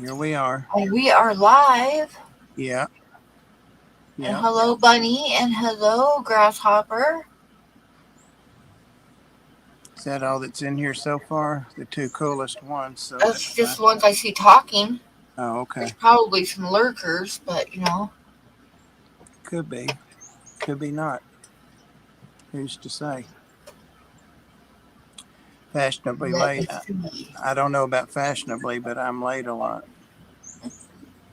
Here we are. Oh, we are live. Yeah, And yeah. hello, Bunny, and hello, Grasshopper. Is that all that's in here so far? The two coolest ones, so That's that's just fine. the ones I see talking. Oh, There's okay. probably some lurkers, but Could be. Could be not. Who's to say? Fashionably let me late. see. I don't know about fashionably, but I'm late a lot.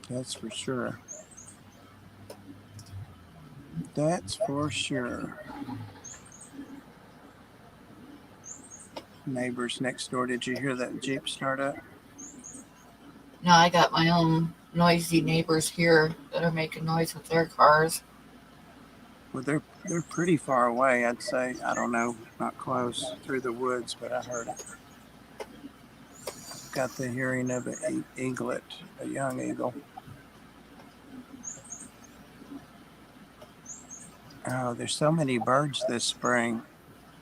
That's for sure. That's for sure. Neighbors next door. Did you hear that Jeep start up? No, I got my own noisy neighbors here that are making noise with their cars. Well, they're pretty far away. I'd say. I don't know. Not close through the woods, but I heard it. I've got the hearing of an eaglet, a young eagle. Oh, there's so many birds this spring.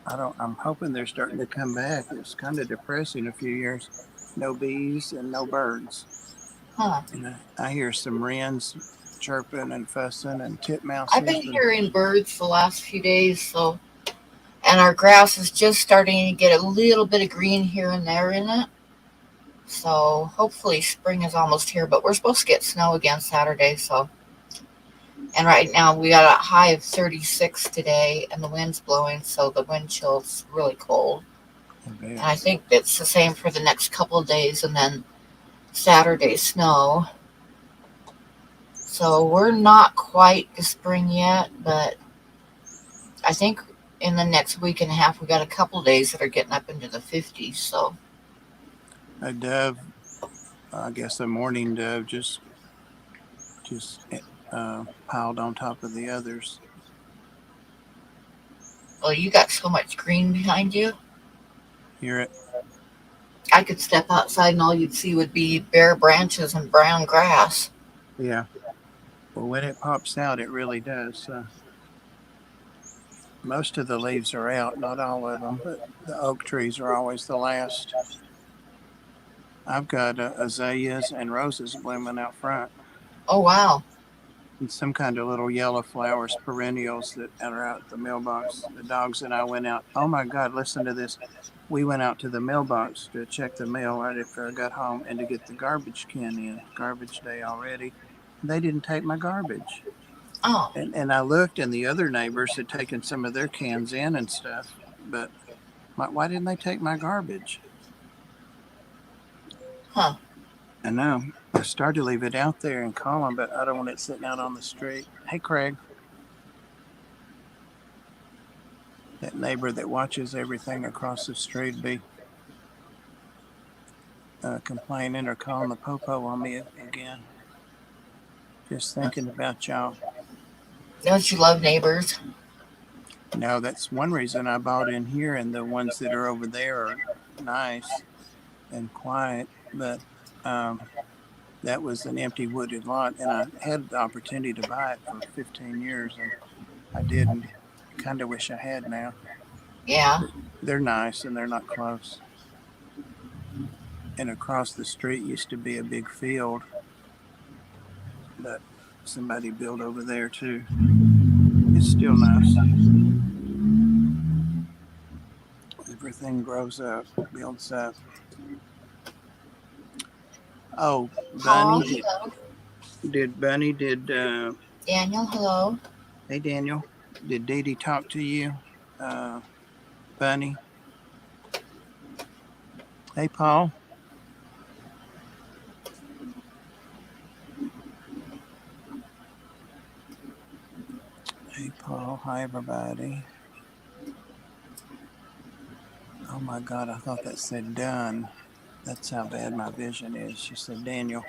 I'm hoping they're starting to come back. It was kind of depressing a few years. No bees and no birds. Huh. And I hear some wrens chirping and fussing and I've been titmouses and hearing birds the last few days, and our grass is just starting to get a little bit of green here and there in it. So hopefully spring is almost here, but we're supposed to get snow again Saturday, so. And right now we got a high of 36 today, and the wind's blowing, so the wind chill's really cold. I And bet. I think it's the same for the next couple of days, and then Saturday snow. So we're not quite to spring yet, but I think in the next week and a half we got a couple of days that are getting up into the 50s. So, A dove, I guess a mourning dove, just piled on top of the others. well, you got so much green behind you. Hear it? I could step outside and all you'd see would be bare branches and brown grass. Yeah. Well, when it pops out, it really does. Most of the leaves are out, not all of them, but the oak trees are always the last. I've got azaleas and roses blooming out front, Oh, wow. and some kind of little yellow flowers, perennials that are out at the mailbox. The dogs and I went out. Oh my God, listen to this. We went out to the mailbox to check the mail right after I got home and to get the garbage can in. Garbage day already. They didn't take my garbage. Oh, And I looked, and the other neighbors had taken some of their cans in and stuff. But why didn't they take my garbage? huh. I know. I started to leave it out there and call them, but I don't want it sitting out on the street. Hey, Craig, that neighbor that watches everything across the street, be complaining or calling the popo on me again. Just thinking about y'all. Don't you love neighbors? No, that's one reason I bought in here, and the ones that are over there are nice and quiet. But that was an empty wooded lot, and I had the opportunity to buy it for 15 years, and I didn't. Kind of wish I had now. Yeah. They're nice and they're not close. And across the street used to be a big field, but somebody built over there too. It's still nice. Everything grows up, builds up. Oh, Paul, Bunny hello. did Daniel, hello. hey Daniel, did Dee Dee talk to you? Uh, Bunny. Hey Paul. Hey Paul. Hi everybody. Oh my God, I thought that said done. That's how bad my vision is. She said Daniel.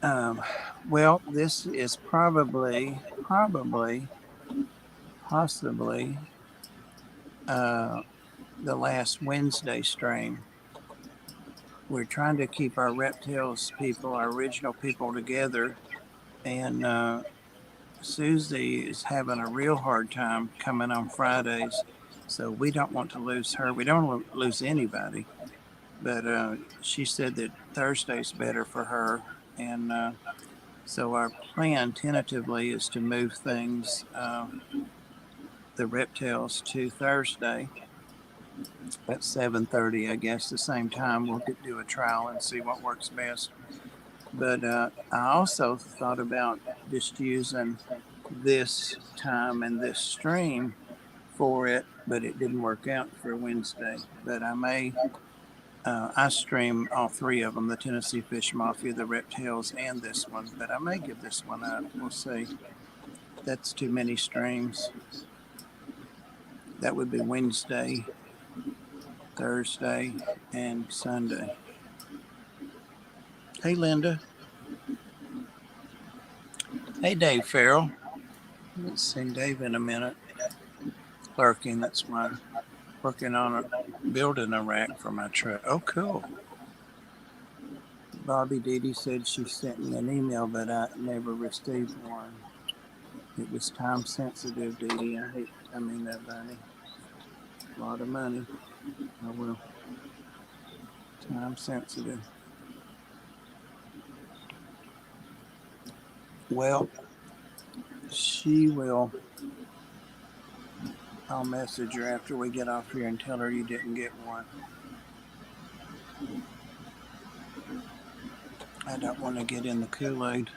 Um, well, this is possibly uh, the last Wednesday stream. We're trying to keep our reptiles people, our original people, together, and Susie is having a real hard time coming on Fridays. So we don't want to lose her. We don't want to lose anybody. But she said that Thursday's better for her. And so our plan tentatively is to move things, the reptiles, to Thursday at 7:30, I guess, the same time. We'll do a trial and see what works best. But I also thought about just using this time and this stream for it, but it didn't work out for Wednesday. But I stream all three of them, the Tennessee Fish Mafia, the Reptiles, and this one. But I may give this one up. We'll see. That's too many streams. That would be Wednesday, Thursday, and Sunday. Hey, Linda. Hey, Dave Farrell. I haven't seen Dave in a minute. Clerking, that's why. Working on building a rack for my truck. Oh, cool. Bobby Didi said she sent me an email, but I never received one. It was time sensitive, Didi. That money. A lot of money. Oh, well. Time sensitive. Well, she will. I'll message her after we get off here and tell her you didn't get one. I don't want to get in the Kool-Aid.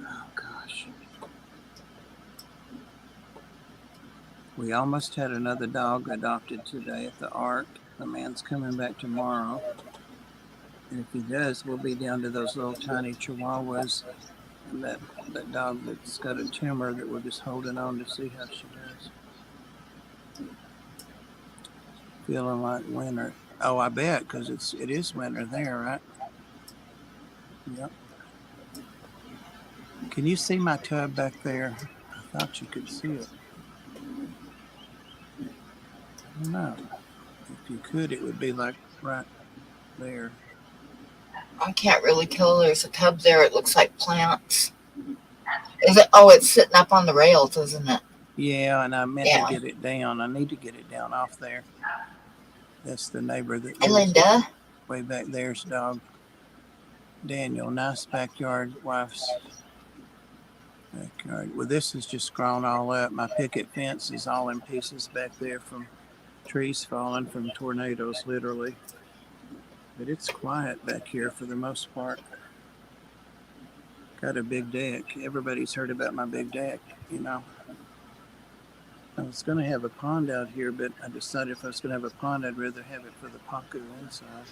Oh, gosh. We almost had another dog adopted today at the Ark. The man's coming back tomorrow. And if he does, we'll be down to those little tiny chihuahuas and that dog that's got a tumor that we're just holding on to see how she does. Feeling like winter. Oh, I bet, because it is winter there, right? Yep. Can you see my tub back there? I thought you could see it. I don't know. If you could, it would be like right there. I can't really tell. There's a tub there. It looks like plants. Is it? Oh, it's sitting up on the rails, isn't it? Yeah, and I meant Yeah. to get it down. I need to get it down off there. That's the neighbor that Hey, lives Linda. way back there's dog. Daniel, nice backyard, wife's backyard. Well, this is just grown all up. My picket fence is all in pieces back there from trees falling from tornadoes, literally. But it's quiet back here for the most part. Got a big deck. Everybody's heard about my big deck, you know. I was going to have a pond out here, but I decided if I was going to have a pond, I'd rather have it for the pacu inside.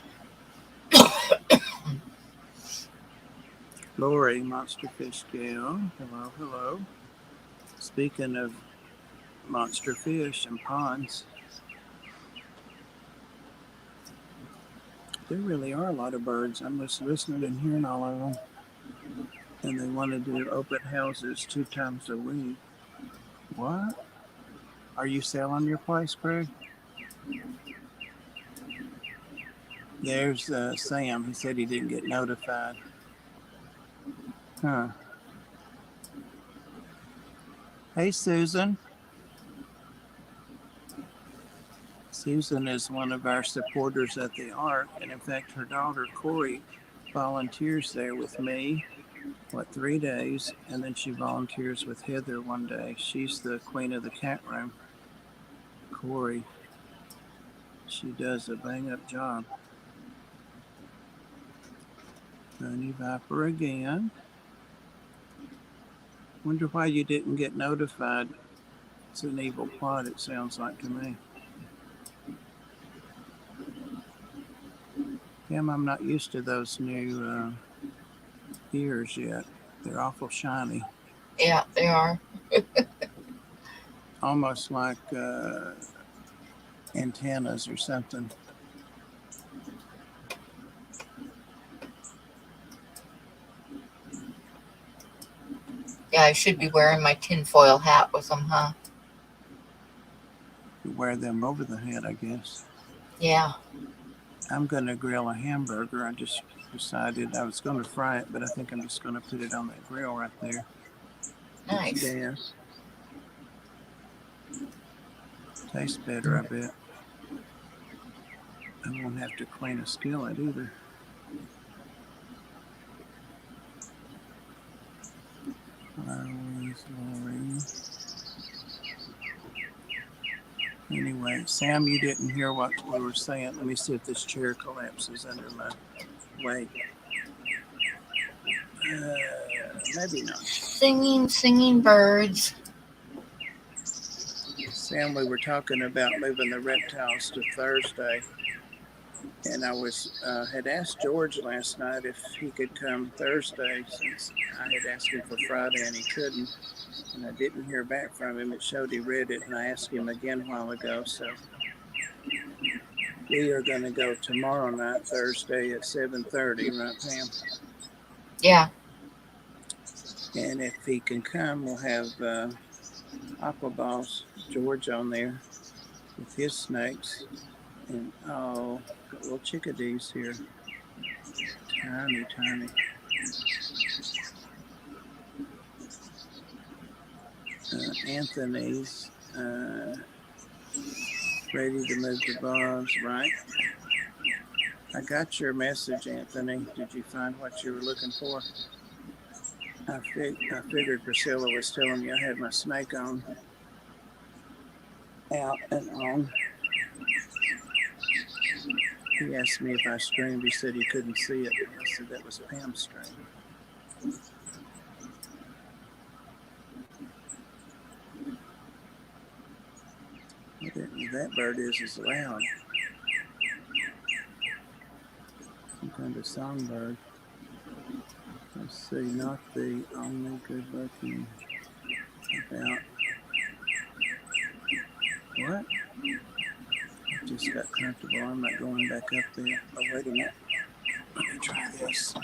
Lori, Monster Fish Gal. Hello, hello. Speaking of monster fish and ponds, there really are a lot of birds. I'm just listening and hearing all of them. And they want to do open houses 2 times a week. What? Are you selling your place, Craig? There's Sam. He said he didn't get notified. Huh. Hey, Susan. Susan is one of our supporters at the Ark. And in fact, her daughter, Corey, volunteers there with me, 3 days? And then she volunteers with Heather one day. She's the queen of the cat room. Corey. She does a bang-up job. Honey Viper again. Wonder why you didn't get notified. It's an evil plot, it sounds like to me. Kim, I'm not used to those new ears yet. They're awful shiny. Yeah, they are. Almost like antennas or something. Yeah, I should be wearing my tinfoil hat with them, huh? You wear them over the head, I guess. Yeah. I'm going to grill a hamburger. I just decided I was going to fry it, but I think I'm just going to put it on that grill right there. Nice. Gas. Tastes better, I bet. I won't have to clean a skillet either. Always Lori. Anyway, Sam, you didn't hear what we were saying. Let me see if this chair collapses under my weight. Maybe not. Singing birds. Sam, we were talking about moving the reptiles to Thursday, and I had asked George last night if he could come Thursday, since I had asked him for Friday and he couldn't, and I didn't hear back from him. It showed he read it, and I asked him again a while ago. So we are going to go tomorrow night, Thursday at 7:30, right, Pam? Yeah. And if he can come, we'll have Aqua Boss George on there with his snakes. And got little chickadees here. Tiny. Anthony's ready to move the bobs, right? I got your message, Anthony. Did you find what you were looking for? I figured Priscilla was telling me I had my snake on, out and on. He asked me if I streamed. He said he couldn't see it. I said that was Pam's stream. That bird is loud. Some kind of songbird. Let's see, not the only good looking about. What? I just got comfortable. I'm not going back up there. Oh, wait a minute. Let me try this.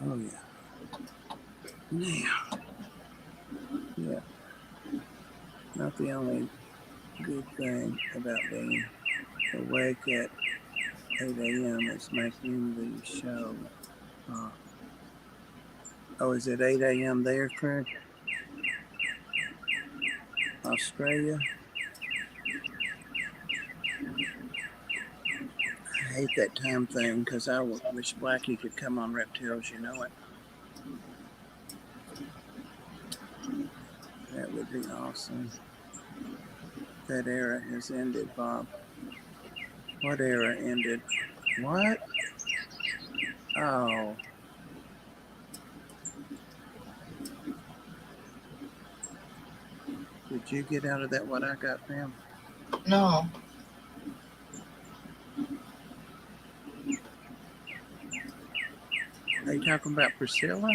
Oh, yeah. Now. Yeah. Not the only good thing about being awake at 8 a.m. is making the show. Oh, is it 8 a.m. there, Craig? Australia? I hate that time thing because I wish Blackie could come on Reptiles, you know it. That would be awesome. That era has ended, Bob. What era ended? What? Oh. Did you get out of that what I got, Pam? No. Are you talking about Priscilla?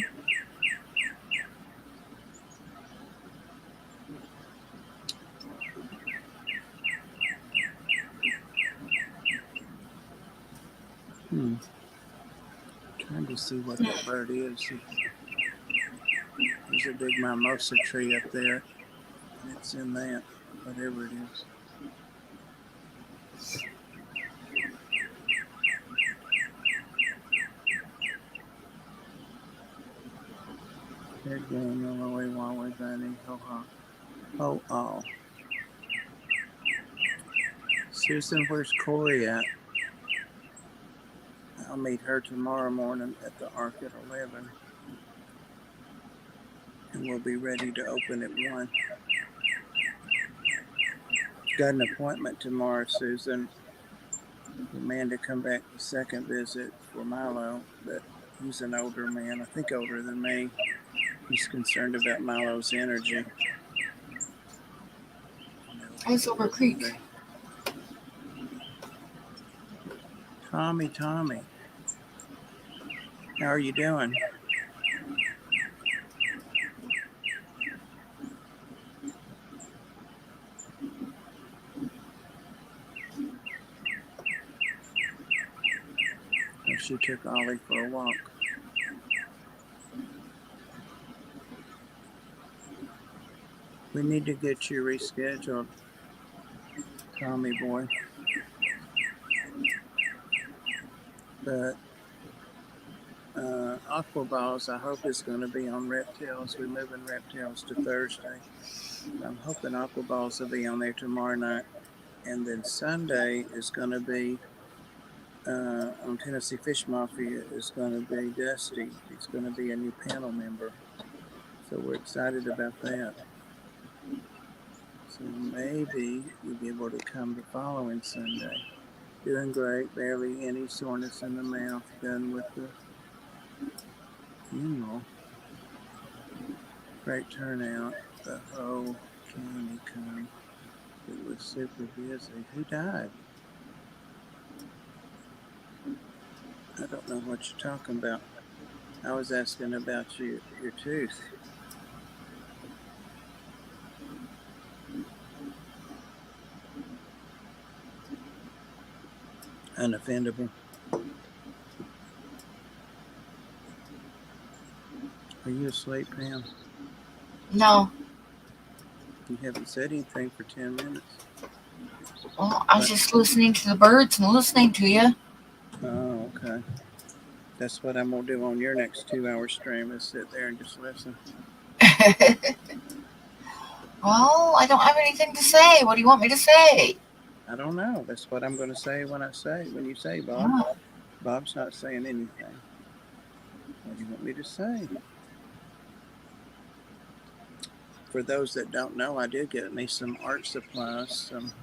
Trying to see what that bird is. There's a big mimosa tree up there. And it's in that, whatever it is. Head game, Illinois, Huawei, Bunny, ho-ha. Oh. Susan, where's Corey at? I'll meet her tomorrow morning at the Ark at 11. And we'll be ready to open at 1. Got an appointment tomorrow, Susan. The man to come back the second visit for Milo, but he's an older man, I think older than me. He's concerned about Milo's energy. Ice over creek. Tommy. How are you doing? She took Ollie for a walk. We need to get you rescheduled, Tommy boy. But Aqua Balls, I hope is going to be on Reptiles. We're moving Reptiles to Thursday. I'm hoping Aqua Balls will be on there tomorrow night. And then Sunday is going to be on Tennessee Fish Mafia is going to be Dusty. He's going to be a new panel member. So we're excited about that. So maybe you'll be able to come the following Sunday. Doing great, barely any soreness in the mouth, done with the funeral. Great turnout. The whole county come. It was super busy. Who died? I don't know what you're talking about. I was asking about your tooth. Unoffendable. Are you asleep, Pam? No. You haven't said anything for 10 minutes. Well, I was just listening to the birds and listening to you. Oh, okay. That's what I'm going to do on your next 2-hour stream is sit there and just listen. Well, I don't have anything to say. What do you want me to say? I don't know. That's what I'm going to say when you say, Bob. Oh. Bob's not saying anything. What do you want me to say? For those that don't know, I did get me some art supplies, some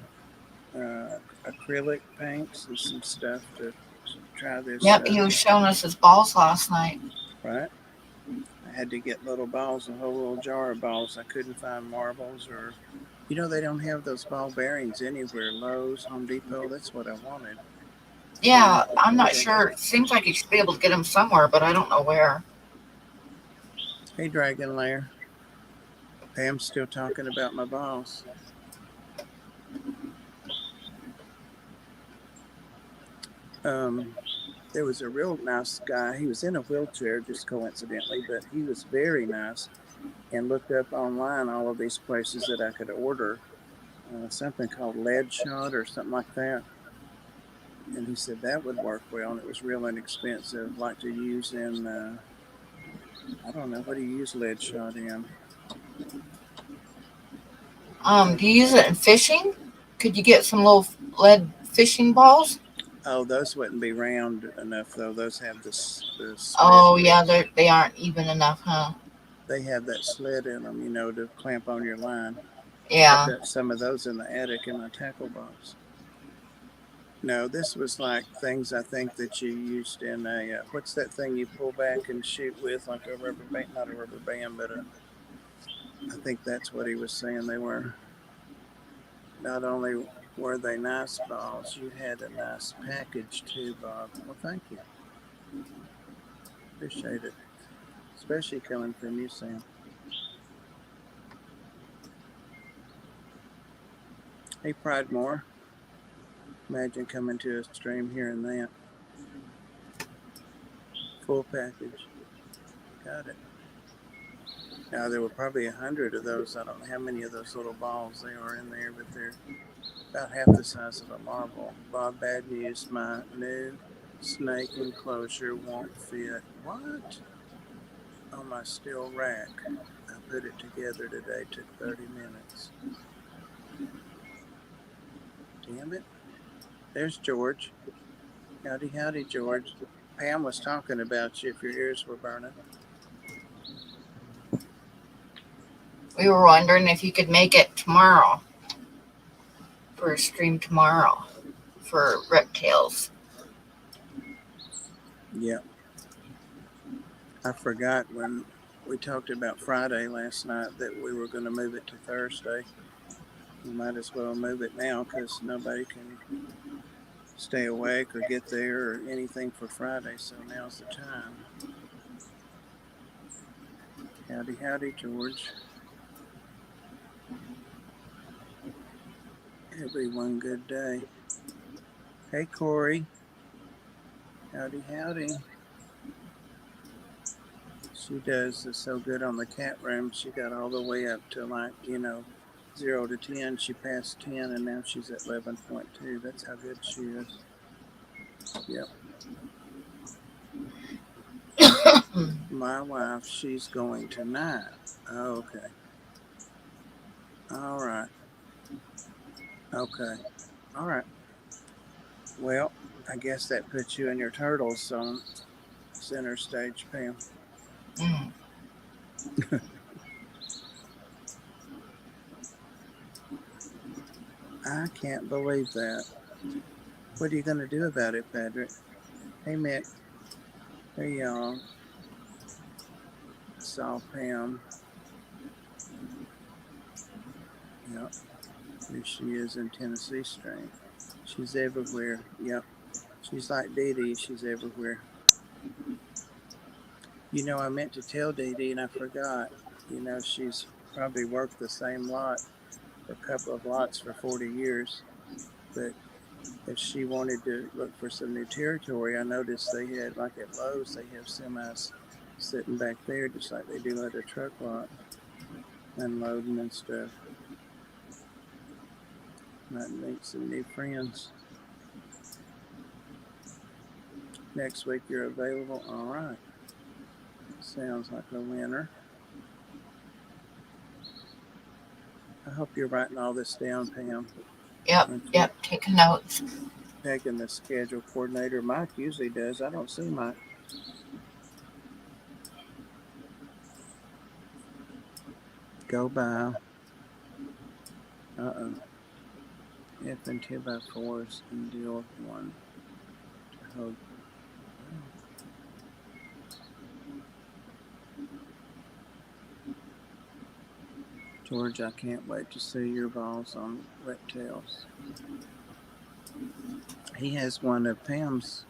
acrylic paints and some stuff to try this. Yep, he was showing us his balls last night. Right. I had to get little balls, a whole little jar of balls. I couldn't find marbles or, they don't have those ball bearings anywhere. Lowe's, Home Depot, that's what I wanted. Yeah, I'm not sure. It seems like you should be able to get them somewhere, but I don't know where. Hey, Dragon Lair. Pam's still talking about my balls. There was a real nice guy. He was in a wheelchair, just coincidentally, but he was very nice and looked up online all of these places that I could order something called lead shot or something like that. And he said that would work well, and it was real inexpensive, like to use in, I don't know, what do you use lead shot in? Do you use it in fishing? Could you get some little lead fishing balls? Oh, those wouldn't be round enough, though. Those have the Oh, yeah, they aren't even enough, huh? They have that sled in them, to clamp on your line. Yeah. I've got some of those in the attic in my tackle box. No, this was like things I think that you used in a, what's that thing you pull back and shoot with, like a rubber band, not a rubber band, but I think that's what he was saying they were. Not only were they nice balls, you had a nice package too, Bob. Well, thank you. Appreciate it. Especially coming from you, Sam. Hey, Pride Moore. Imagine coming to a stream hearing that. Full package. Got it. Now, there were probably 100 of those. I don't know how many of those little balls there are in there, but they're about half the size of a marble. Bob, bad news. My new snake enclosure won't fit. What? On my steel rack. I put it together today. Took 30 minutes. Damn it. There's George. Howdy, howdy, George. Pam was talking about you if your ears were burning. We were wondering if you could make it tomorrow for a stream tomorrow for REPTALES. Yeah. I forgot when we talked about Friday last night that we were going to move it to Thursday. We might as well move it now because nobody can stay awake or get there or anything for Friday. So now's the time. Howdy, howdy, George. Everyone, good day. Hey, Corey. Howdy, howdy. She does so good on the cat room. She got all the way up to 0 to 10. She passed 10 and now she's at 11.2. That's how good she is. Yep. My wife, she's going tonight. Oh, okay. All right. Okay. All right. Well, I guess that puts you and your turtles on center stage, Pam. Mm. I can't believe that. What are you going to do about it, Patrick? Hey, Mick. Hey, y'all. Saw Pam. Yep. Here she is in Tennessee Street. She's everywhere. Yep. She's like Dee Dee. She's everywhere. You know, I meant to tell Dee Dee and I forgot. You know, she's probably worked the same lot, a couple of lots for 40 years. But if she wanted to look for some new territory, I noticed they had, like at Lowe's, they have semis sitting back there just like they do at a truck lot, unloading and stuff. Might meet some new friends. Next week you're available? All right. Sounds like a winner. I hope you're writing all this down, Pam. Yep, And yep, taking notes. taking the schedule coordinator. Mike usually does. I don't see Mike. Go by. Uh-oh. F and 2x4s and deal with one to hold. Wow. George, I can't wait to see your balls on reptiles. He has one of Pam's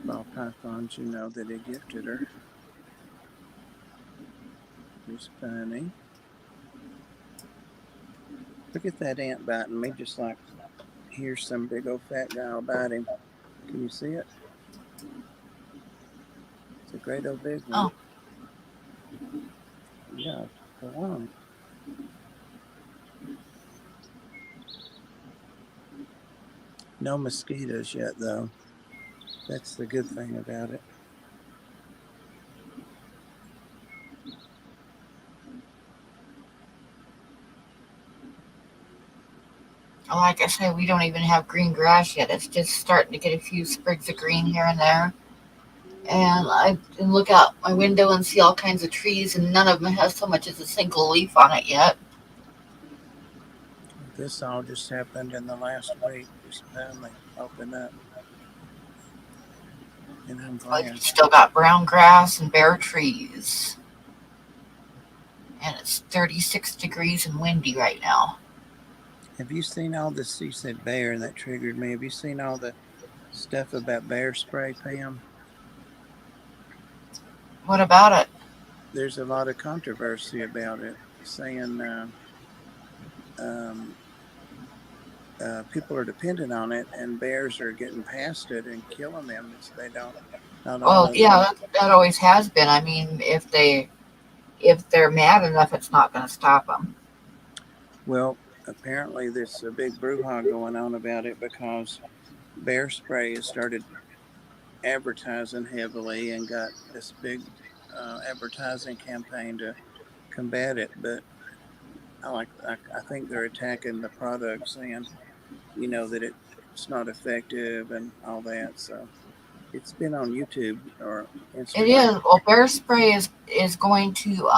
ball pythons, you know, that he gifted her. Here's Bunny. Look at that ant biting me, just like here's some big old fat guy will bite him. Can you see it? It's a great old big one. Oh, Yeah, go on. No mosquitoes yet, though. That's the good thing about it. like I said, we don't even have green grass yet. It's just starting to get a few sprigs of green here and there. And I can look out my window and see all kinds of trees, and none of them has so much as a single leaf on it yet. This all just happened in the last week. Just finally opened up, and I'm Like, glad. still got brown grass and bare trees. And it's 36 degrees and windy right now. Have you seen all this? You said bear, and that triggered me. Have you seen all the stuff about bear spray, Pam? What about it? There's a lot of controversy about it, saying um, people are dependent on it, and bears are getting past it and killing them. It's, they don't. Not Well, only yeah, that always has been. I mean, if they're mad enough, it's not going to stop them. well, apparently there's a big brouhaha going on about it because bear spray has started advertising heavily and got this big advertising campaign to combat it. But I think they're attacking the product, saying you know that it's not effective and all that. So it's been on YouTube or It Instagram. is. Well, bear spray is going to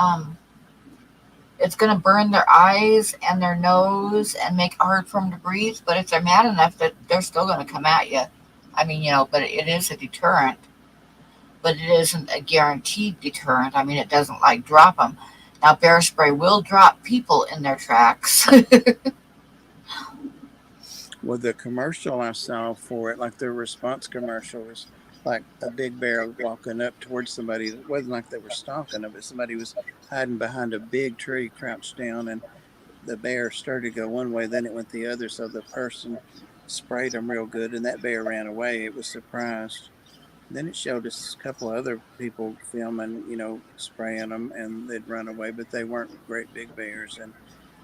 it's going to burn their eyes and their nose and make it hard for them to breathe. But if they're mad enough, that they're still going to come at you. I mean, but it is a deterrent, but it isn't a guaranteed deterrent. I mean, it doesn't like drop them. Now, bear spray will drop people in their tracks. Well, the commercial I saw for it, like the response commercial, was like a big bear walking up towards somebody. It wasn't like they were stalking them, but somebody was hiding behind a big tree, crouched down, and the bear started to go one way, then it went the other. So the person sprayed them real good, and that bear ran away. It was surprised. Then it showed us a couple of other people filming, you know, spraying them, and they'd run away, but they weren't great big bears, and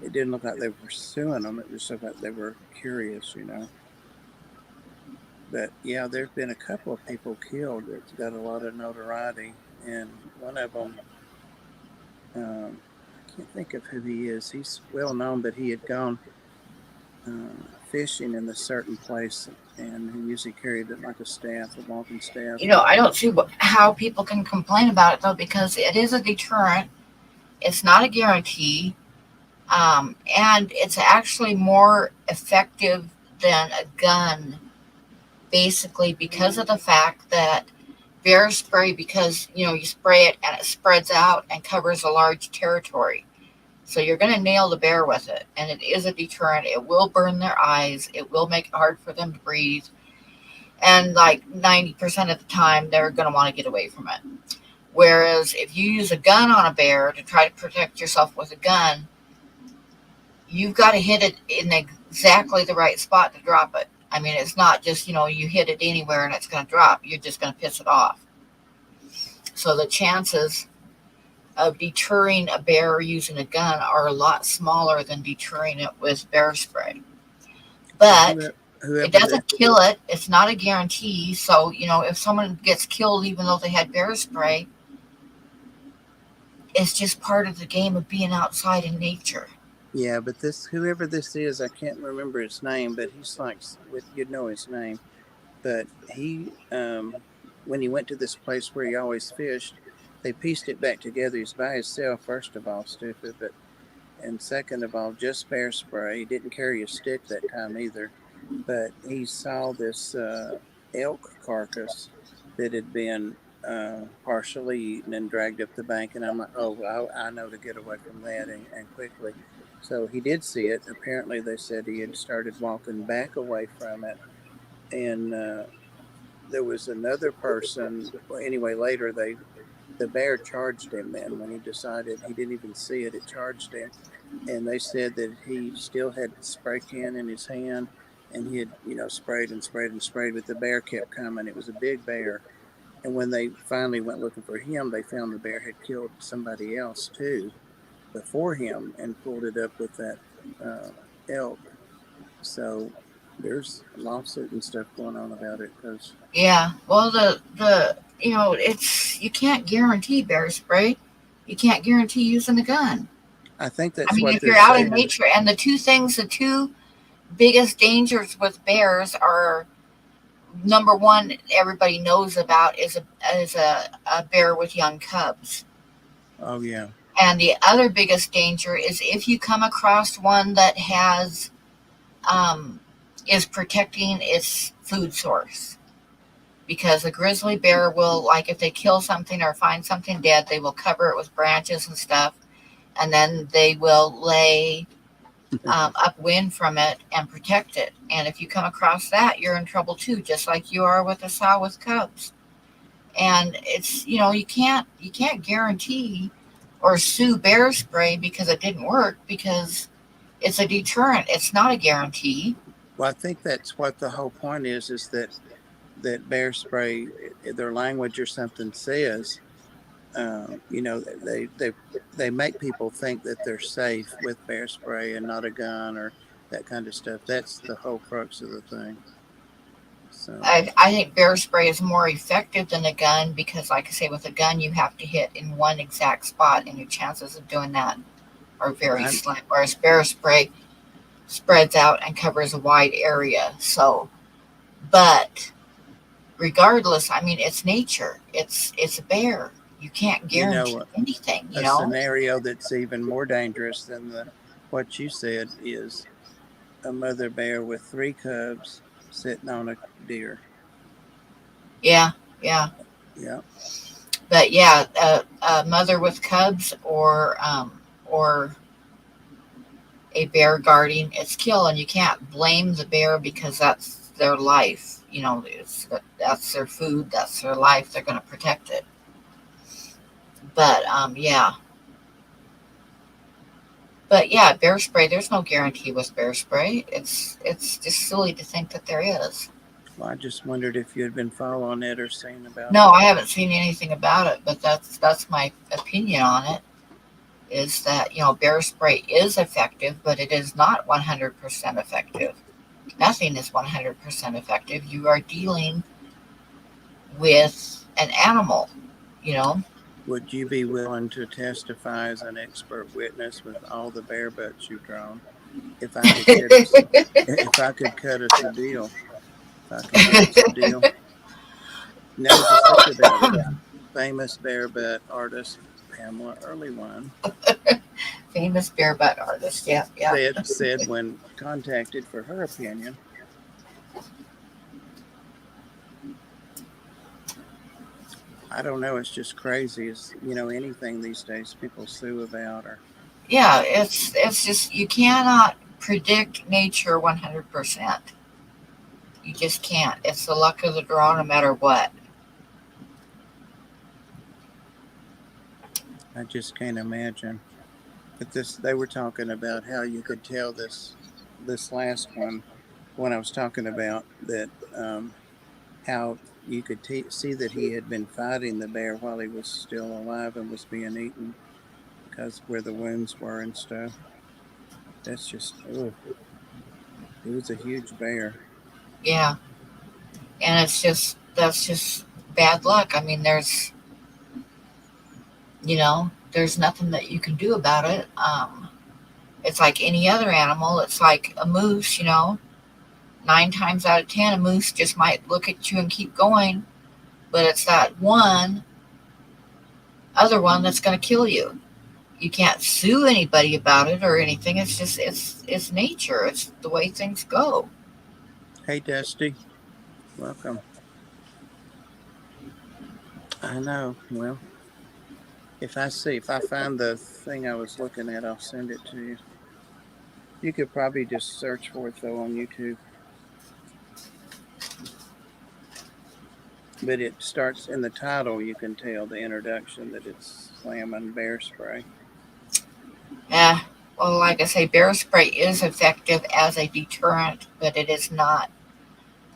it didn't look like they were pursuing them. It just looked like they were curious, you know. But yeah, there's been a couple of people killed that's got a lot of notoriety, and one of them, I can't think of who he is. He's well known, but he had gone fishing in this certain place, and he usually carried it like a staff, a walking staff. I don't see how people can complain about it though, because it is a deterrent. It's not a guarantee, and it's actually more effective than a gun, basically because of the fact that bear spray, because you spray it and it spreads out and covers a large territory. So you're going to nail the bear with it, and it is a deterrent. It will burn their eyes. It will make it hard for them to breathe. And like 90% of the time, they're going to want to get away from it. Whereas if you use a gun on a bear to try to protect yourself with a gun, you've got to hit it in exactly the right spot to drop it. I mean, it's not just, you hit it anywhere and it's going to drop. You're just going to piss it off. So the chances of deterring a bear using a gun are a lot smaller than deterring it with bear spray. But it doesn't kill it. It's not a guarantee. So, if someone gets killed even though they had bear spray, it's just part of the game of being outside in nature. Yeah, but whoever this is, I can't remember his name, but he's like, you'd know his name. But he, when he went to this place where he always fished, they pieced it back together. He's by himself, first of all, stupid, and second of all, just bear spray. He didn't carry a stick that time either, but he saw this elk carcass that had been partially eaten and dragged up the bank, and I'm like, oh, I know to get away from that, and quickly. So he did see it. Apparently, they said he had started walking back away from it, and there was another person. Well, anyway, later the bear charged him. Then when he decided he didn't even see it, it charged him, and they said that he still had the spray can in his hand, and he had sprayed and sprayed and sprayed, but the bear kept coming. It was a big bear, and when they finally went looking for him, they found the bear had killed somebody else too before him and pulled it up with that elk. So there's a lawsuit and stuff going on about it because well, it's, you can't guarantee bear spray. You can't guarantee using a gun. I think that's I mean, what if they're you're out saying. in nature, and the two biggest dangers with bears are, number one, everybody knows about is a bear with young cubs. Oh yeah. And the other biggest danger is if you come across one that is protecting its food source. Because a grizzly bear will, like, if they kill something or find something dead, they will cover it with branches and stuff, and then they will lay upwind from it and protect it. And if you come across that, you're in trouble too, just like you are with a sow with cubs. And it's, you can't guarantee or sue bear spray because it didn't work, because it's a deterrent. It's not a guarantee. Well, I think that's what the whole point is that bear spray, their language or something says, they make people think that they're safe with bear spray and not a gun or that kind of stuff. That's the whole crux of the thing. So I think bear spray is more effective than a gun because, like I say, with a gun you have to hit in one exact spot, and your chances of doing that are very slim. Whereas bear spray spreads out and covers a wide area. So, but regardless, I mean, it's nature. It's a bear. You can't guarantee anything. A scenario that's even more dangerous than what you said is a mother bear with 3 cubs sitting on a deer. Yeah. But yeah, a mother with cubs or a bear guarding its kill, and you can't blame the bear because that's their life. That's their food, that's their life. They're going to protect it. But yeah. But yeah, bear spray, there's no guarantee with bear spray. It's just silly to think that there is. Well, I just wondered if you had been following it or seen about it. No, I haven't seen anything about it, but that's my opinion on it, is that, bear spray is effective, but it is not 100% effective. Nothing is 100% effective. You are dealing with an animal, Would you be willing to testify as an expert witness with all the bear butts you've drawn? If I could get us, if I could cut us a deal, if I could get us a deal. No, just think about it. Famous bear butt artist Pamela Earlywine Famous bear butt artist. Yeah, yeah. said when contacted for her opinion. I don't know. It's just crazy. It's anything these days people sue about or. Yeah, it's just you cannot predict nature 100%. You just can't. It's the luck of the draw no matter what. I just can't imagine. But they were talking about how you could tell this last one when I was talking about that how you could see that he had been fighting the bear while he was still alive and was being eaten because where the wounds were and stuff. That's just it was a huge bear. Yeah, and that's just bad luck. I mean, there's nothing that you can do about it. It's like any other animal. It's like a moose. 9 times out of 10, a moose just might look at you and keep going, but it's that other one that's going to kill you. You can't sue anybody about it or anything. It's just it's nature. It's the way things go. Hey, Dusty, welcome. I know. Well, if I find the thing I was looking at, I'll send it to you. You could probably just search for it though on YouTube. But it starts in the title. You can tell the introduction that it's slamming bear spray. Yeah. Well, like I say, bear spray is effective as a deterrent, but it is not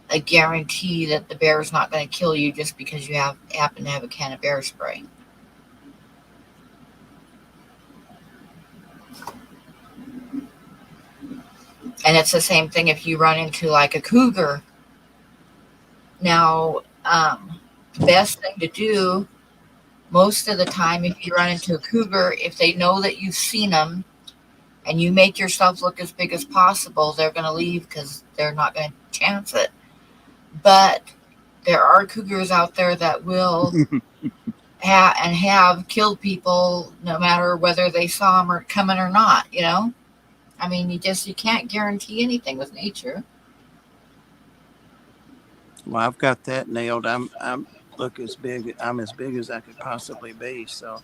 a guarantee that the bear is not going to kill you just because you happen to have a can of bear spray. And it's the same thing if you run into like a cougar. Now, the best thing to do most of the time if you run into a cougar, if they know that you've seen them and you make yourself look as big as possible, they're going to leave because they're not going to chance it. But there are cougars out there that will have killed people no matter whether they saw them or coming or not. I mean, you can't guarantee anything with nature. Well, I've got that nailed. I'm look as big. I'm as big as I could possibly be. So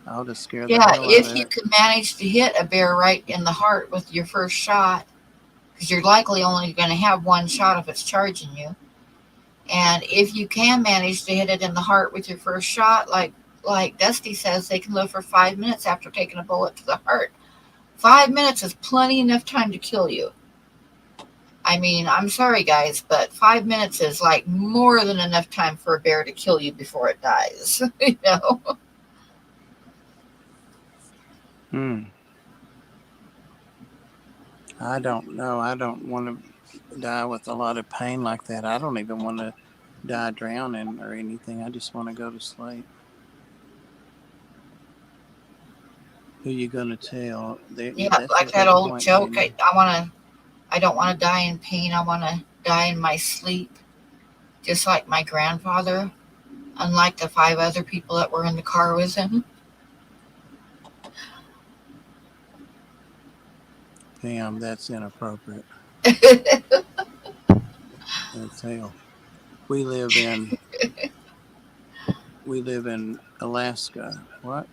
I'll just scare the Yeah, hell out if of you it. can manage to hit a bear right in the heart with your first shot, because you're likely only going to have one shot if it's charging you. And if you can manage to hit it in the heart with your first shot, like Dusty says, they can live for 5 minutes after taking a bullet to the heart. 5 minutes is plenty enough time to kill you. I mean, I'm sorry, guys, but 5 minutes is like more than enough time for a bear to kill you before it dies. I don't know. I don't want to die with a lot of pain like that. I don't even want to die drowning or anything. I just want to go to sleep. Who you gonna tell? Yeah, That's like at that that old point, joke. I don't want to die in pain. I want to die in my sleep, just like my grandfather. Unlike the 5 other people that were in the car with him. Pam, that's inappropriate. That's hell. We live in Alaska. What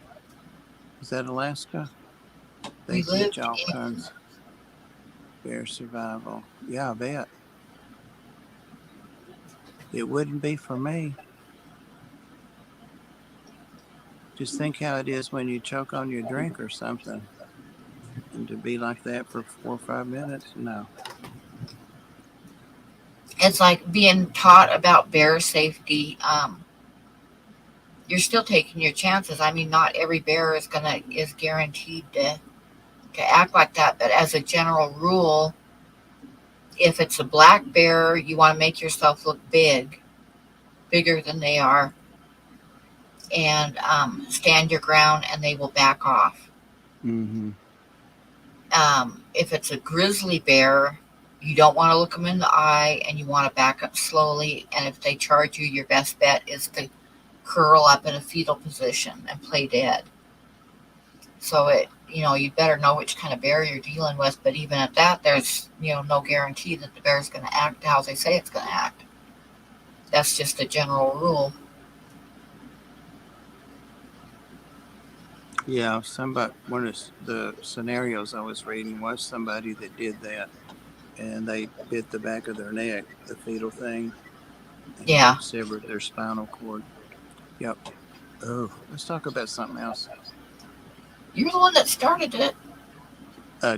is that? Alaska? They We teach lived all in. kinds of bear survival. Yeah, I bet it wouldn't be for me. Just think how it is when you choke on your drink or something, and to be like that for 4 or 5 minutes. No. It's like being taught about bear safety. You're still taking your chances. I mean, not every bear is guaranteed to act like that, but as a general rule, if it's a black bear, you want to make yourself look bigger than they are. and stand your ground, and they will back off. Mm-hmm. If it's a grizzly bear, you don't want to look them in the eye, and you want to back up slowly. And if they charge you, your best bet is to curl up in a fetal position and play dead. So you better know which kind of bear you're dealing with. But even at that, there's no guarantee that the bear is going to act how they say it's going to act. That's just a general rule. Yeah, one of the scenarios I was reading was somebody that did that, and they bit the back of their neck, the fetal thing, and Yeah, severed their spinal cord. Yep. Oh, let's talk about something else. you're the one that started it.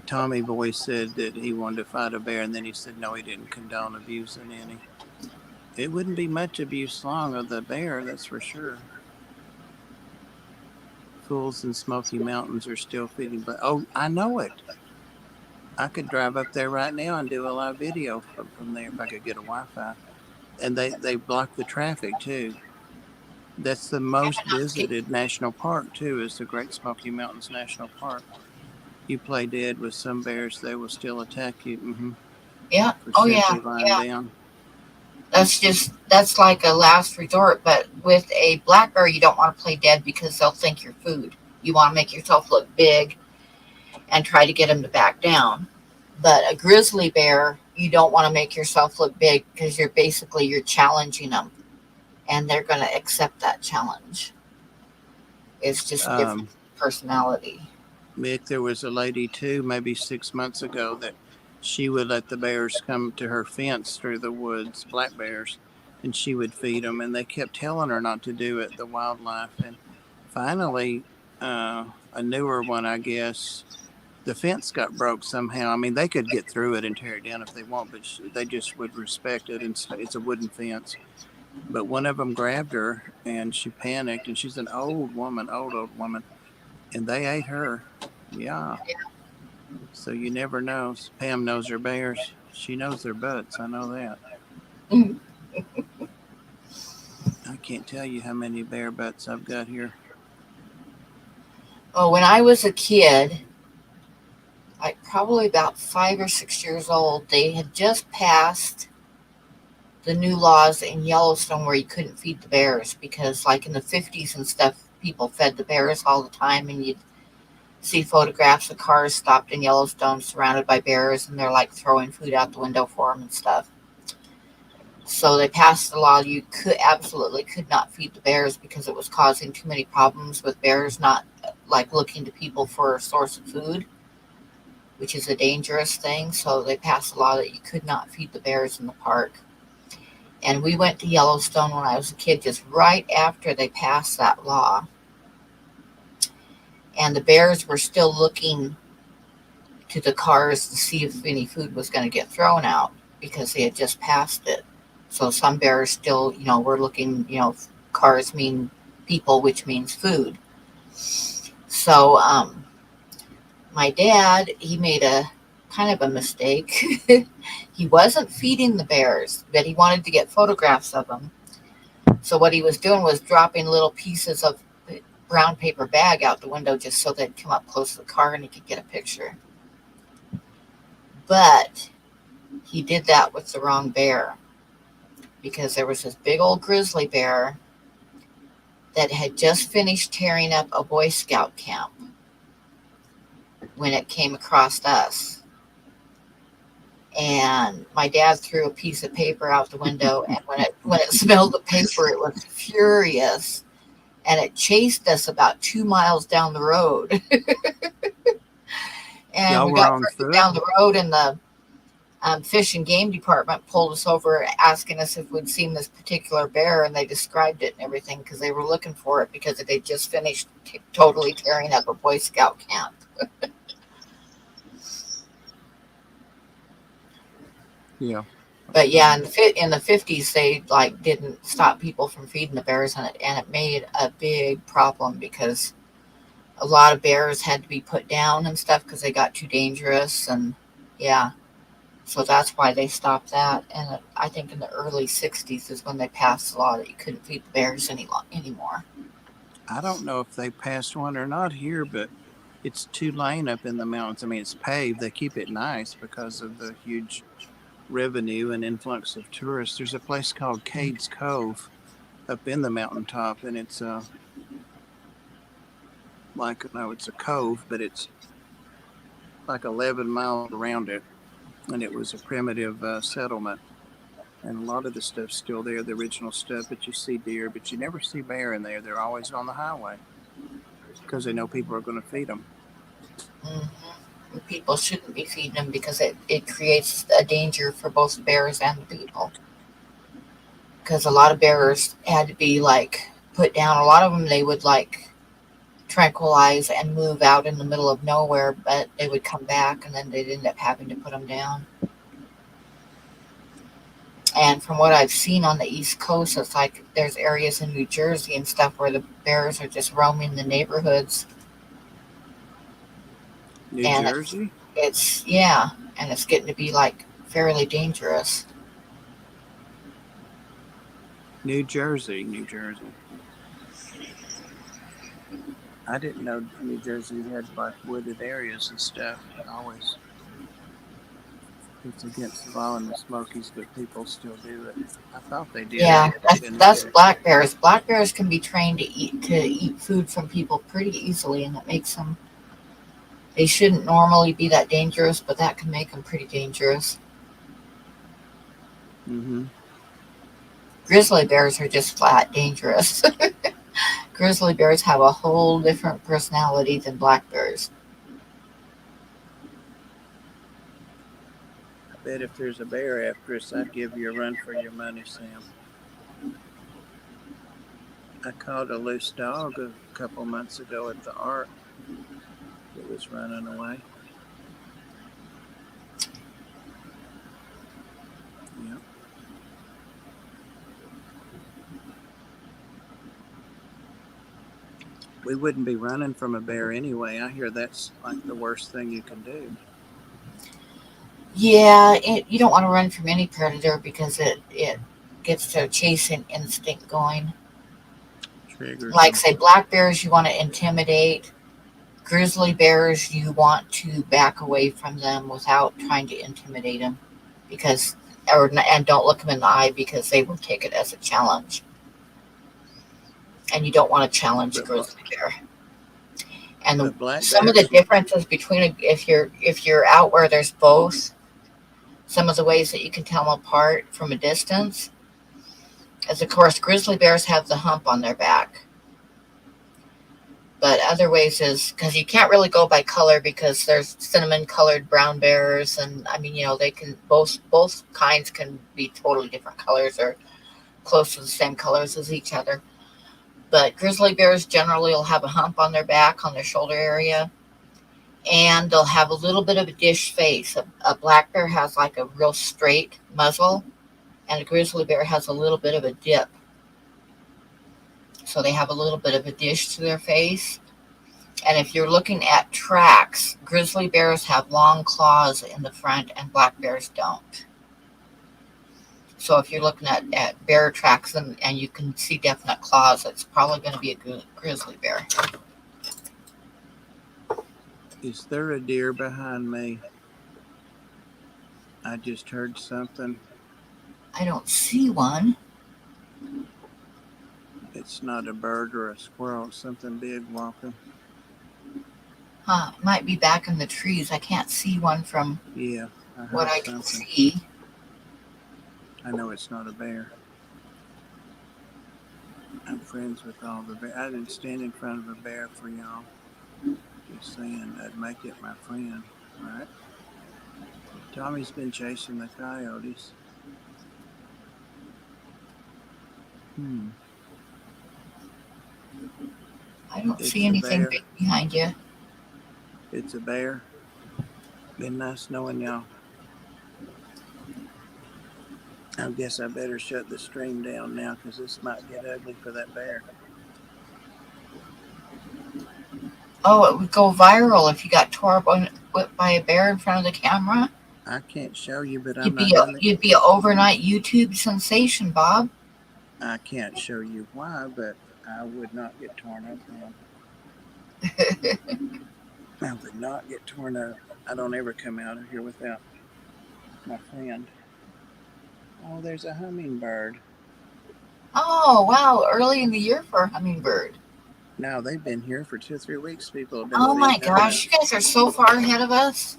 Tommy Boy said that he wanted to fight a bear, and then he said no, he didn't condone abusing any. It wouldn't be much abuse long of the bear, that's for sure. Fools in Smoky Mountains are still feeding, but oh, I know it. I could drive up there right now and do a live video from there if I could get a Wi-Fi. And they block the traffic too. That's the most visited national park too. Is the Great Smoky Mountains National Park. You play dead with some bears, they will still attack you. Yeah. For Oh yeah. simply lying Yeah. down. That's like a last resort. But with a black bear, you don't want to play dead because they'll think you're food. You want to make yourself look big and try to get them to back down. But a grizzly bear, you don't want to make yourself look big because you're challenging them, and they're going to accept that challenge. It's just different Um, personality. Mick, there was a lady too, maybe 6 months ago, that she would let the bears come to her fence through the woods, black bears, and she would feed them. And they kept telling her not to do it, the wildlife. And finally, a newer one, I guess, the fence got broke somehow. I mean, they could get through it and tear it down if they want, but they just would respect it. And it's a wooden fence. But one of them grabbed her and she panicked, and she's an old woman, and they ate her. Yeah. So you never know. Pam knows her bears. She knows their butts. I know that. Mm. I can't tell you how many bear butts I've got here. Oh, when I was a kid, like probably about 5 or 6 years old, they had just passed the new laws in Yellowstone where you couldn't feed the bears because, like in the 50s and stuff, people fed the bears all the time, and you'd see photographs of cars stopped in Yellowstone surrounded by bears, and they're like throwing food out the window for them and stuff. So they passed a law you could not feed the bears because it was causing too many problems with bears not like looking to people for a source of food, which is a dangerous thing. So they passed a law that you could not feed the bears in the park. And we went to Yellowstone when I was a kid, just right after they passed that law. And the bears were still looking to the cars to see if any food was going to get thrown out because they had just passed it. So some bears still, were looking, cars mean people, which means food. So my dad, he made a kind of a mistake. He wasn't feeding the bears, but he wanted to get photographs of them. So what he was doing was dropping little pieces of brown paper bag out the window just so they'd come up close to the car and he could get a picture. But he did that with the wrong bear because there was this big old grizzly bear that had just finished tearing up a Boy Scout camp when it came across us. And my dad threw a piece of paper out the window, and when it smelled the paper, it was furious, and it chased us about 2 miles down the road. And Y'all we were got on further foot? down the road, and the fish and game department pulled us over asking us if we'd seen this particular bear, and they described it and everything because they were looking for it because they just finished totally tearing up a Boy Scout camp. Yeah. But yeah, in the 50s, they like didn't stop people from feeding the bears, and it made a big problem because a lot of bears had to be put down and stuff because they got too dangerous, and yeah. So that's why they stopped that. And I think in the early 60s is when they passed the law that you couldn't feed the bears anymore. I don't know if they passed one or not here, but it's 2 lane up in the mountains. I mean, it's paved. They keep it nice because of the huge revenue and influx of tourists. There's a place called Cades Cove up in the mountaintop, and it's like, no, it's a cove, but it's like 11 miles around it, and it was a primitive settlement. And a lot of the stuff's still there, the original stuff. But you see deer, but you never see bear in there. They're always on the highway because they know people are going to feed them. Mm-hmm. People shouldn't be feeding them because it creates a danger for both bears and the people. Because a lot of bears had to be like put down. A lot of them they would like tranquilize and move out in the middle of nowhere, but they would come back and then they'd end up having to put them down. And from what I've seen on the East Coast, it's like there's areas in New Jersey and stuff where the bears are just roaming the neighborhoods. New And Jersey? it's yeah, and it's getting to be like fairly dangerous. New Jersey, New Jersey. I didn't know New Jersey had like wooded areas and stuff. Always, it's against the law in the Smokies, but people still do it. I thought they did. I Yeah, haven't been that's there. black bears. Black bears can be trained to eat food from people pretty easily, and it makes them. They shouldn't normally be that dangerous, but that can make them pretty dangerous. Mm-hmm. Grizzly bears are just flat dangerous. Grizzly bears have a whole different personality than black bears. I bet if there's a bear after us, I'd give you a run for your money, Sam. I caught a loose dog a couple months ago at the Ark. It was running away. Yep. We wouldn't be running from a bear anyway. I hear that's like the worst thing you can do. Yeah, you don't want to run from any predator because it gets their chasing instinct going. Triggers Like them. say black bears, you want to intimidate. Grizzly bears, you want to back away from them without trying to intimidate them, because and don't look them in the eye because they will take it as a challenge, and you don't want to challenge a But grizzly bear. And but black some of the bears, differences between if you're out where there's both, some of the ways that you can tell them apart from a distance is, of course, grizzly bears have the hump on their back. But other ways is because you can't really go by color because there's cinnamon colored brown bears, and I mean, they can both kinds can be totally different colors or close to the same colors as each other. But grizzly bears generally will have a hump on their back, on their shoulder area, and they'll have a little bit of a dish face. A black bear has like a real straight muzzle, and a grizzly bear has a little bit of a dip. So they have a little bit of a dish to their face. And if you're looking at tracks, grizzly bears have long claws in the front and black bears don't. So if you're looking at bear tracks and you can see definite claws, it's probably going to be a grizzly bear. is there a deer behind me? I just heard something. I don't see one. It's not a bird or a squirrel. It's something big walking. Huh, it might be back in the trees. I can't see one from Yeah, I what heard I can something. see. I know it's not a bear. I'm friends with all the bears. I didn't stand in front of a bear for y'all. Just saying, I'd make it my friend, right? Tommy's been chasing the coyotes. I don't see It's a anything bear. big behind you. It's a bear. Been nice knowing y'all. I guess I better shut the stream down now because this might get ugly for that bear. Oh, it would go viral if you got tore up by a bear in front of the camera. I can't show you, but I'm You'd not be a, in the. you'd be an overnight YouTube sensation, Bob. I can't show you why, but I would not get torn up, man. I would not get torn up. I don't ever come out of here without my friend. Oh, there's a hummingbird. Oh, wow. Early in the year for a hummingbird. Now they've been here for 2 or 3 weeks. People have been Oh my feeding them. gosh, you guys are so far ahead of us.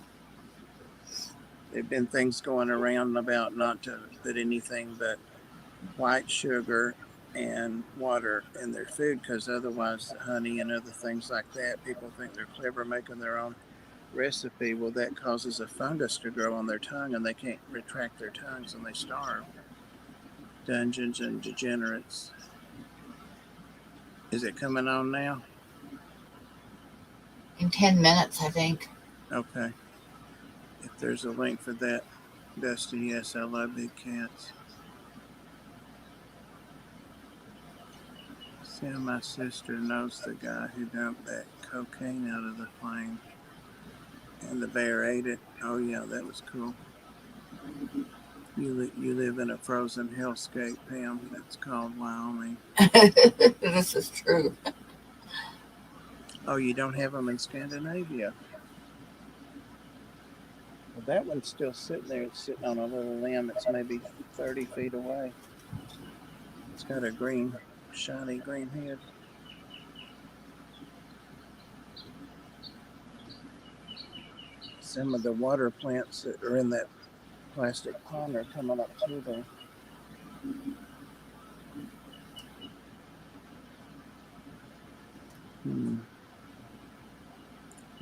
There've been things going around about not to put anything but white sugar and water in their food, because otherwise honey and other things like that, people think they're clever making their own recipe. Well, that causes a fungus to grow on their tongue and they can't retract their tongues and they starve. Dungeons and Degenerates. Is it coming on now? In 10 minutes, I think. Okay. If there's a link for that, Dusty, yes, I love big cats. Sam, my sister, knows the guy who dumped that cocaine out of the plane and the bear ate it. Oh, yeah, that was cool. You live in a frozen hellscape, Pam. That's called Wyoming. This is true. Oh, you don't have them in Scandinavia? Well, that one's still sitting there. It's sitting on a little limb that's maybe 30 feet away. It's got a green, shiny green head. Some of the water plants that are in that plastic pond are coming up through there.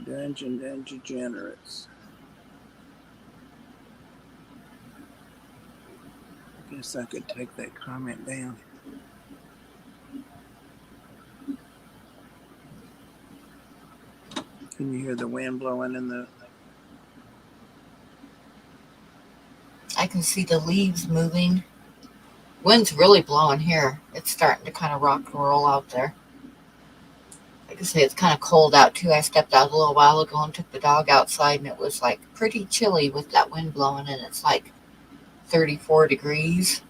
Dungeons and Degenerates. I guess I could take that comment down. Can you hear the wind blowing in the... I can see the leaves moving. Wind's really blowing here. It's starting to kind of rock and roll out there. Like I say, it's kind of cold out too. I stepped out a little while ago and took the dog outside, and it was like pretty chilly with that wind blowing, and it's like 34 degrees.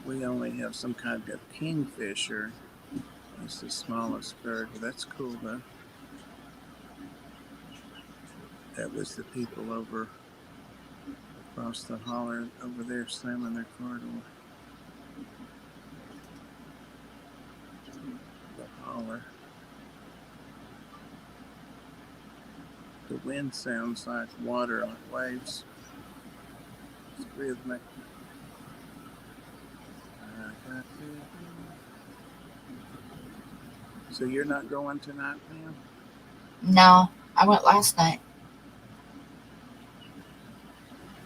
We only have some kind of kingfisher. It's the smallest bird, but that's cool though. That was the people over across the holler over there slamming their car door. The holler. The wind sounds like water, like waves. It's rhythmic. So you're not going tonight, Pam? No, I went last night.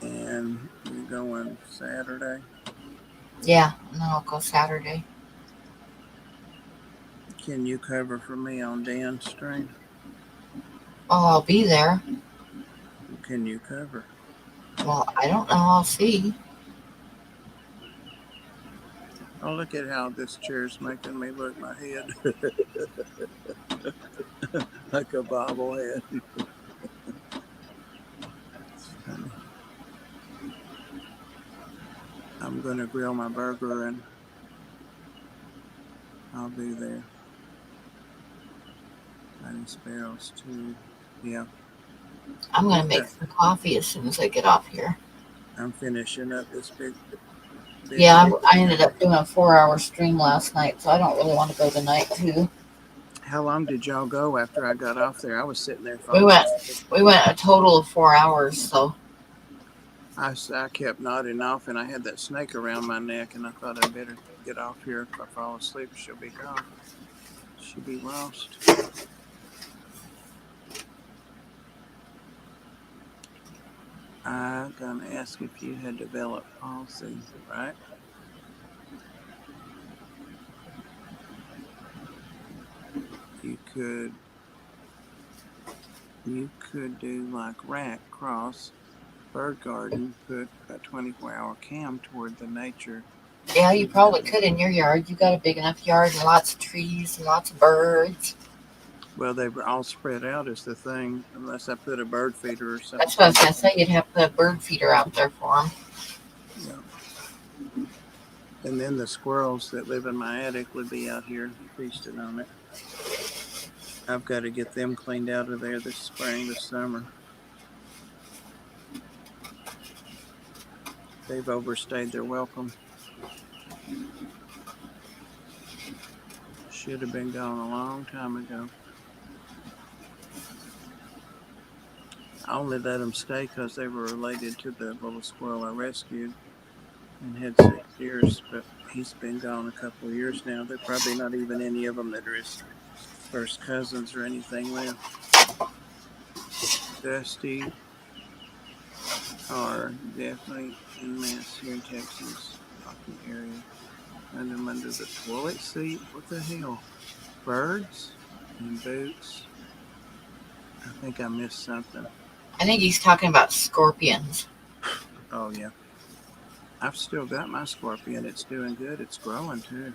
And you're going Saturday? Yeah, and then I'll go Saturday. Can you cover for me on Dan's string? Well, I'll be there. Can you cover? Well, I don't know. I'll see. Oh, look at how this chair's making me look my head. Like a bobblehead. It's funny. I'm going to grill my burger and I'll be there. Honey sparrows too. Yeah. I'm going to make some coffee as soon as I get off here. I'm finishing up this big Yeah, I ended up doing a 4-hour stream last night, so I don't really want to go tonight too. How long did y'all go after I got off there? I was sitting there. We went a total of 4 hours, so. I kept nodding off, and I had that snake around my neck, and I thought I'd better get off here. If I fall asleep, she'll be gone. She'll be lost. I'm going to ask if you had developed palsy, right? You could do like rack, cross, bird garden, put a 24-hour cam toward the nature. Yeah, you probably could in your yard. You got a big enough yard and lots of trees and lots of birds. Well, they were all spread out is the thing, unless I put a bird feeder or something. That's what I was going to say. You'd have to put a bird feeder out there for them. Yeah. And then the squirrels that live in my attic would be out here feasting on it. I've got to get them cleaned out of there this spring, this summer. They've overstayed their welcome. Should have been gone a long time ago. I only let them stay because they were related to the little squirrel I rescued and had 6 years, but he's been gone a couple of years now. They're probably not even any of them that are his first cousins or anything left. Dusty are definitely in mass here in Texas, Rocky area. Find them under the toilet seat. What the hell? Birds and boots. I think I missed something. I think he's talking about scorpions. Oh, yeah. I've still got my scorpion. It's doing good. It's growing too.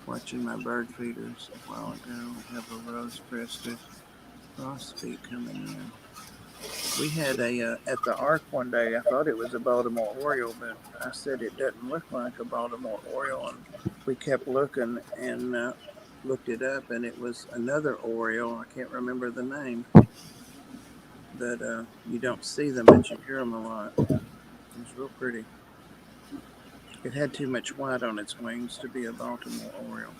Watching my bird feeders a while ago. We have a rose-breasted grosbeak coming in. We had at the Ark one day, I thought it was a Baltimore Oriole, but I said it doesn't look like a Baltimore Oriole. And we kept looking and looked it up, and it was another Oriole. I can't remember the name. But you don't see them, but you hear them a lot. It was real pretty. It had too much white on its wings to be a Baltimore Oriole.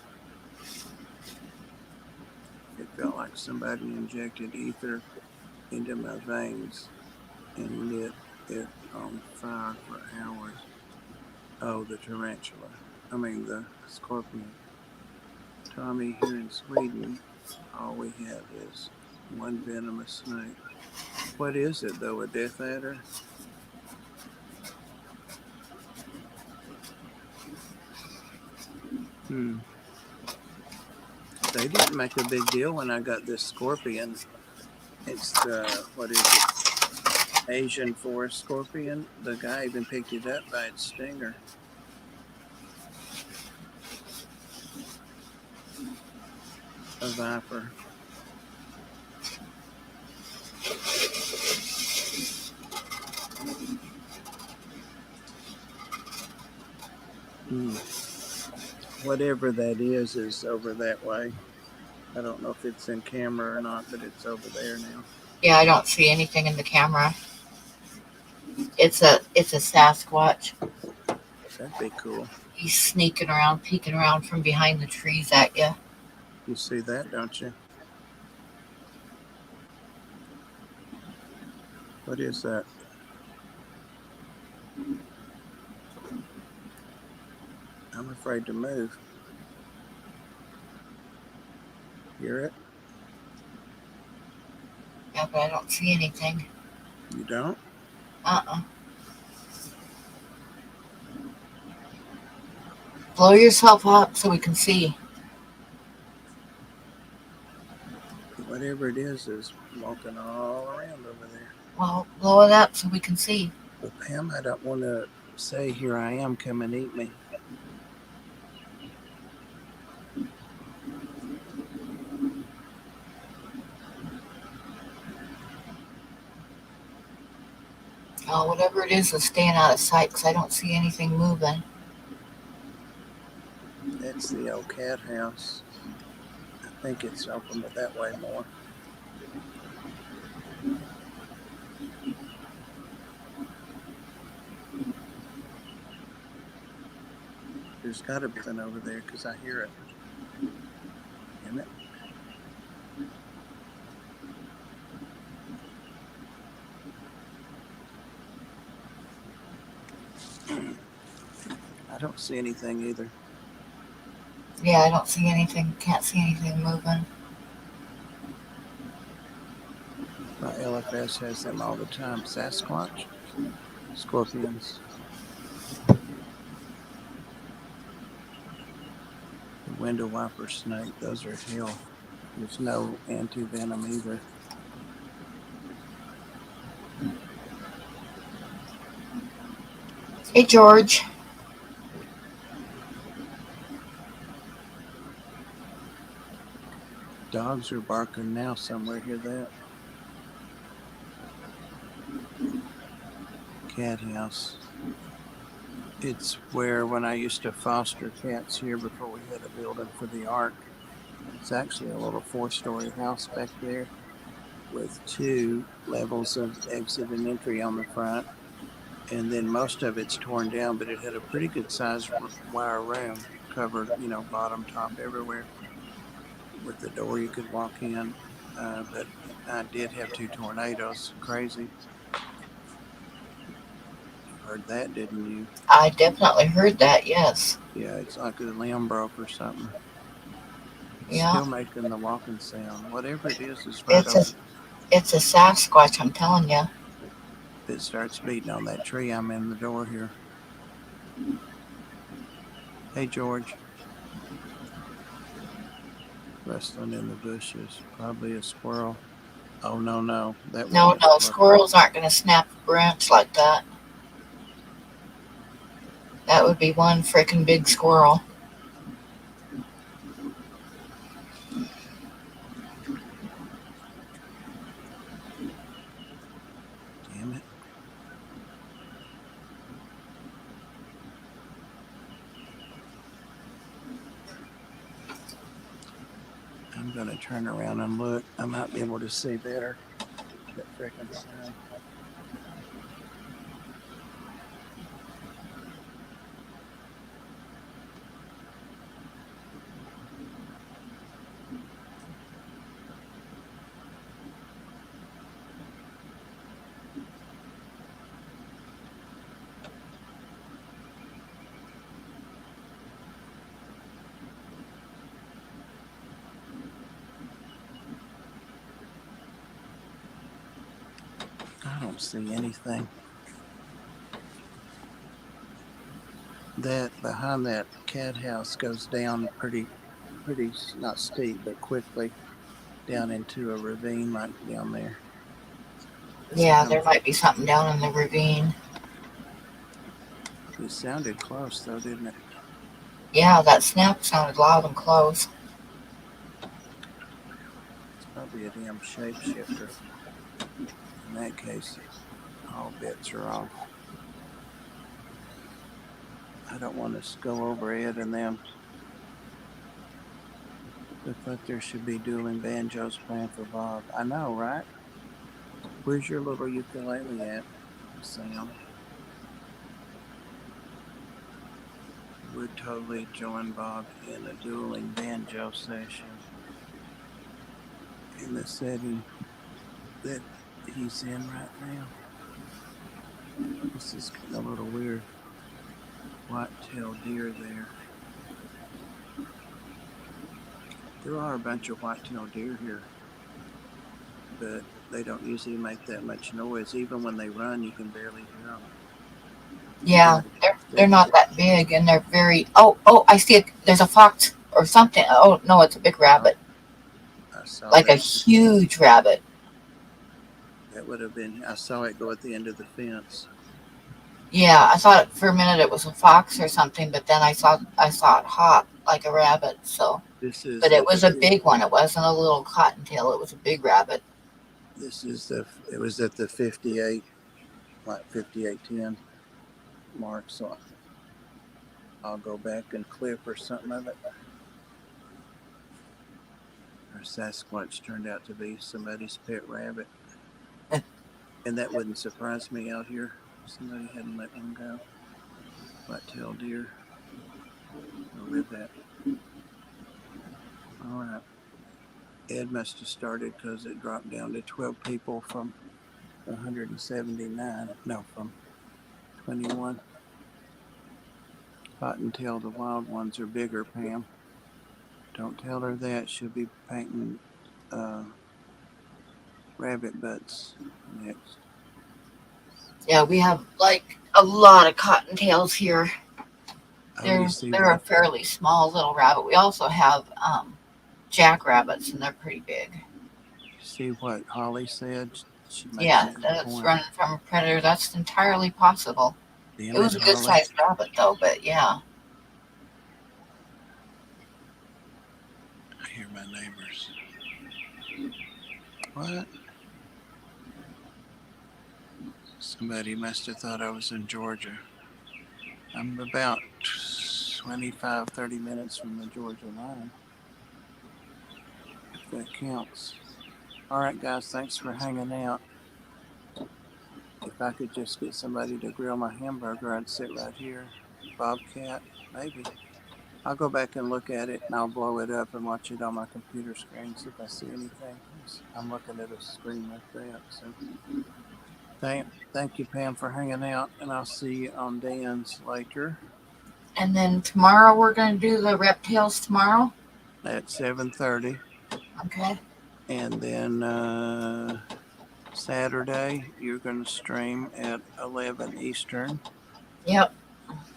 It felt like somebody injected ether into my veins and lit it on fire for hours. Oh, the the scorpion. Tommy, here in Sweden, all we have is one venomous snake. What is it though, a death adder? Hmm. They didn't make a big deal when I got this scorpion. It's the, what is it? Asian forest scorpion. The guy even picked it up by its stinger. A viper. Hmm. Whatever that is over that way. I don't know if it's in camera or not, but it's over there now. Yeah, I don't see anything in the camera. It's a Sasquatch. That'd be cool. He's sneaking around, peeking around from behind the trees at you. You see that, don't you? What is that? I'm afraid to move. Hear it? Yeah, but I don't see anything. You don't? Uh-uh. Blow yourself up so we can see. Whatever it is walking all around over there. Well, blow it up so we can see. Well, Pam, I don't want to say, here I am, come and eat me. Oh, whatever it is staying out of sight because I don't see anything moving. That's the old cat house. I think it's open that way more. There's got to be something over there because I hear it. Damn it. I don't see anything either. Yeah, I don't see anything. Can't see anything moving. My LFS has them all the time. Sasquatch, scorpions. The window wiper snake, those are hell. There's no anti-venom either. Hey, George. Dogs are barking now somewhere. Hear that? Cat house. It's where when I used to foster cats here before we had a building for the Ark. It's actually a little 4-story house back there with 2 levels of exit and entry on the front. And then most of it's torn down, but it had a pretty good sized wire room covered, bottom, top, everywhere with the door you could walk in. But I did have 2 tornadoes. Crazy. You heard that, didn't you? I definitely heard that, yes. Yeah, it's like a limb broke or something. It's Yeah. still making the walking sound. Whatever it is right It's a over. it's a Sasquatch, I'm telling you. It starts beating on that tree. I'm in the door here. Hey, George. Rustling in the bushes. Probably a squirrel. Oh, no, no. That No, wasn't a no, squirrel. squirrels aren't going to snap a branch like that. That would be one freaking big squirrel. Damn it. I'm going to turn around and look. I might be able to see better. That freaking sound. I don't see anything. That behind that cat house goes down pretty, not steep, but quickly down into a ravine like down there. Yeah, there might be something down in the ravine. It sounded close though, didn't it? Yeah, that snap sounded loud and close. It's probably a damn shapeshifter. In that case, all bets are off. I don't want to go over Ed and them. Looks like there should be dueling banjos playing for Bob. I know, right? Where's your little ukulele at, Sam? Would totally join Bob in a dueling banjo session in the setting that he's in right now. This is getting a little weird. White-tailed deer there. There are a bunch of white-tailed deer here, but they don't usually make that much noise. Even when they run, you can barely hear them. Yeah, they're not that big, and they're very. Oh, I see it. There's a fox or something. Oh no, it's a big rabbit, I saw like a that. huge rabbit. That would have been. I saw it go at the end of the fence. Yeah, I thought for a minute it was a fox or something, but then I saw it hop like a rabbit. So, This is but it at was the. a big one. It wasn't a little cottontail. It was a big rabbit. This is the. It was at the 58, like 5810 mark. So I'll go back and clip or something of it. Our Sasquatch turned out to be somebody's pet rabbit, and that wouldn't surprise me out here. Somebody hadn't let one go. White-tailed deer. Go with that. All right. Ed must have started because it dropped down to 12 people from 179. No, from 21. Cottontail, the wild ones are bigger, Pam. Don't tell her that. She'll be painting uh, rabbit butts next. Yeah, we have like a lot of cottontails here. Oh, you They're see they're a what? fairly small little rabbit. We also have jackrabbits, and they're pretty big. See what Holly said? She makes a Yeah, good that's point. running from a predator. That's entirely possible. It Damn it, was a good Holly. sized rabbit though, but yeah. I hear my neighbors. What? Somebody must have thought I was in Georgia. I'm about 25, 30 minutes from the Georgia line, if that counts. All right, guys, thanks for hanging out. If I could just get somebody to grill my hamburger, I'd sit right here. Bobcat, maybe. I'll go back and look at it, and I'll blow it up and watch it on my computer screen, see if I see anything. I'm looking at a screen like that. So thank you, Pam, for hanging out, and I'll see you on Dan's later And then tomorrow we're going to do the reptiles tomorrow. at 7:30. Okay. And then Saturday, you're going to stream at 11 Eastern. Yep.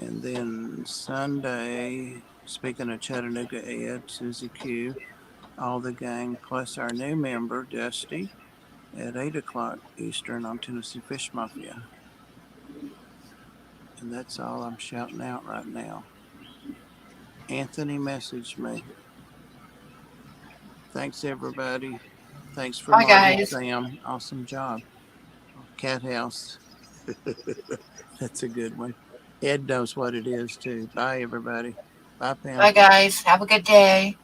And then Sunday, speaking of Chattanooga Ed, Susie Q, all the gang, plus our new member, Dusty, at 8 o'clock Eastern on Tennessee Fish Mafia. And that's all I'm shouting out right now. Anthony messaged me. Thanks, everybody. Thanks for Bye, loading, guys. Sam. Awesome job. Cat house. That's a good one. Ed knows what it is, too. Bye, everybody. Bye, Pam. Bye, guys. Have a good day.